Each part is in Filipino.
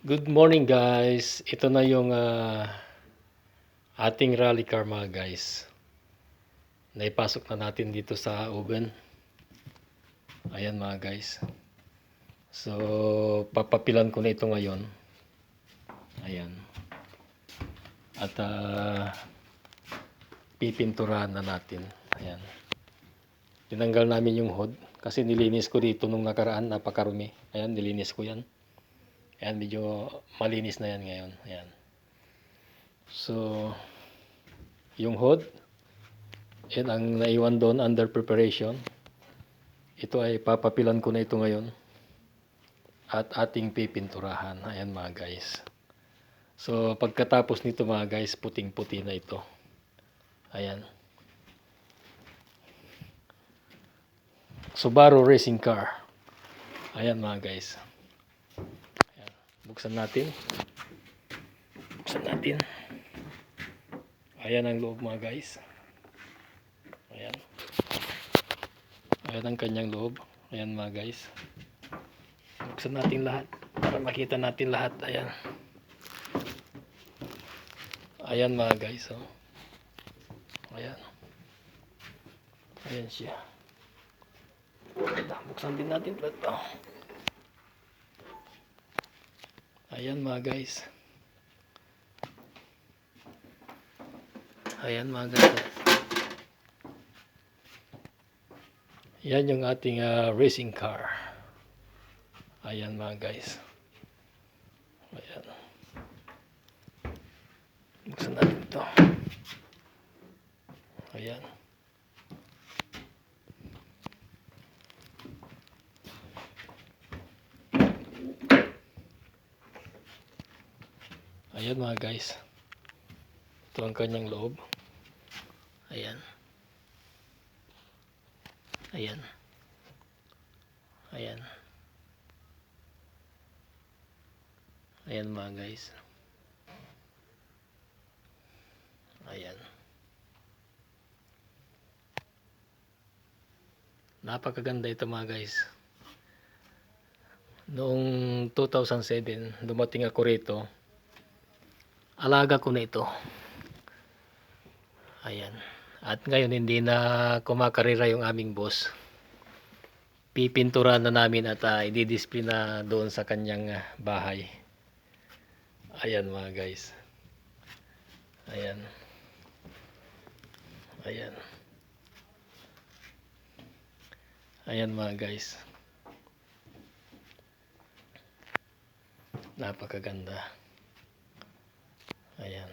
Good morning guys. Ito na yung ating rally car mga guys. Naipasok na natin dito sa oven. Ayan mga guys. So, papapilan ko na ito ngayon. Ayan. At pipinturahan na natin. Ayan. Tinanggal namin yung hood kasi nilinis ko dito nung nakaraan, napakarumi. Ayan, nilinis ko yan. Ayan, medyo malinis na yan ngayon. Ayan. So, yung hood, yan ang naiwan doon under preparation. Ito ay papapilan ko na ito ngayon. At ating pipinturahan. Ayan mga guys. So, pagkatapos nito mga guys, puting-puti na ito. Ayan. Subaru racing car. Ayan mga guys. Ayan. Buksan natin. Ayan ang loob mga guys. Ayan. Ayan ang kanyang loob. Ayan mga guys. Buksan natin lahat para makita natin lahat. Ayan. Ayan mga guys. Oh. Ayan. Ayan siya. Buksan din natin ito. Ayan mga guys. Ayan mga guys. Yan yung ating racing car. Ayan mga guys. Ayan. Buksan natin ito. Ayan. Ayan mga guys. Ito ang kanyang loob. Ayan. Ayan. Ayan. Ayan mga guys. Ayan. Napakaganda ito mga guys. Noong 2007, dumating ako rito. Alaga ko na ito. Ayan. At ngayon hindi na kumakarera yung aming boss. Pipintura na namin at i-display na doon sa kanyang bahay. Ayan mga guys. Ayan. Ayan. Ayan mga guys. Napakaganda. Ayan.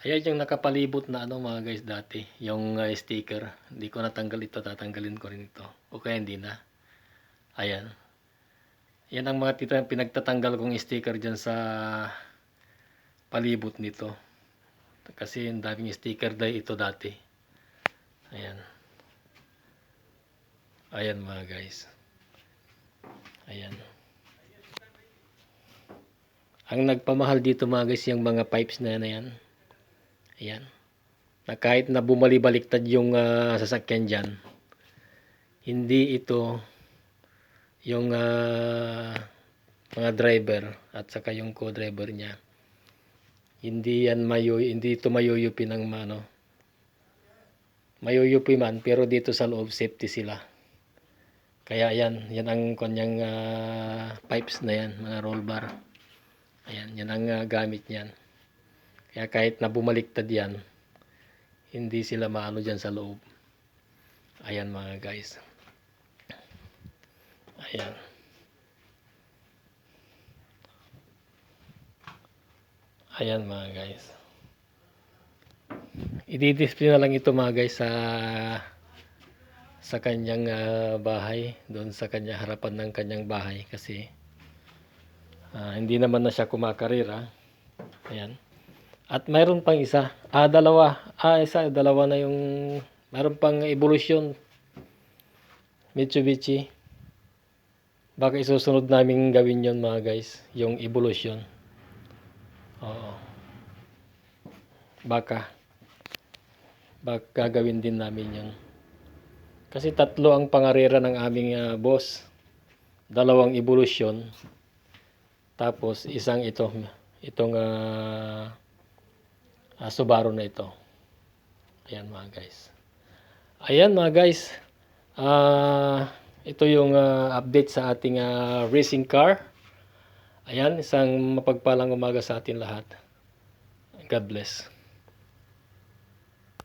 Ayan yung nakapalibot na mga guys dati. Yung sticker. Hindi ko natanggal ito. Tatanggalin ko rin ito. O kaya hindi na. Ayan. Yan ang mga pinagtatanggal kong sticker dyan sa palibot nito. Kasi ang daming sticker dahil ito dati. Ayan. Ayan mga guys. Ayan. Ang nagpamahal dito mga guys yung mga pipes na yan. Ayan. Na kahit na bumali-baliktad yung sasakyan dyan, hindi ito yung mga driver at saka yung co-driver niya. Hindi ito mayuyupi ng mayuyupi man, pero dito sa loob safety sila. Kaya yan ang kanyang pipes na yan, mga roll bar. Ayan, yan ang gamit niyan. Kaya kahit na bumaliktad yan, hindi sila maano dyan sa loob. Ayan mga guys. Ayan. Ayan mga guys. I-display na lang ito mga guys sa kanyang bahay, doon sa kanya harapan ng kanyang bahay kasi hindi naman na siya kumakarera. Ayan. At mayroon pang isa, dalawa na yung mayroon pang Evolution Mitsubishi. Baka isusunod namin gawin yon mga guys, yung Evolution. Oo. Baka gagawin din namin yon. Kasi tatlo ang pangarera ng aming boss. Dalawang Evolution. Tapos isang itong Subaru na ito. Ayan mga guys. Ayan mga guys. Ito yung update sa ating racing car. Ayan, isang mapagpalang umaga sa atin lahat. God bless.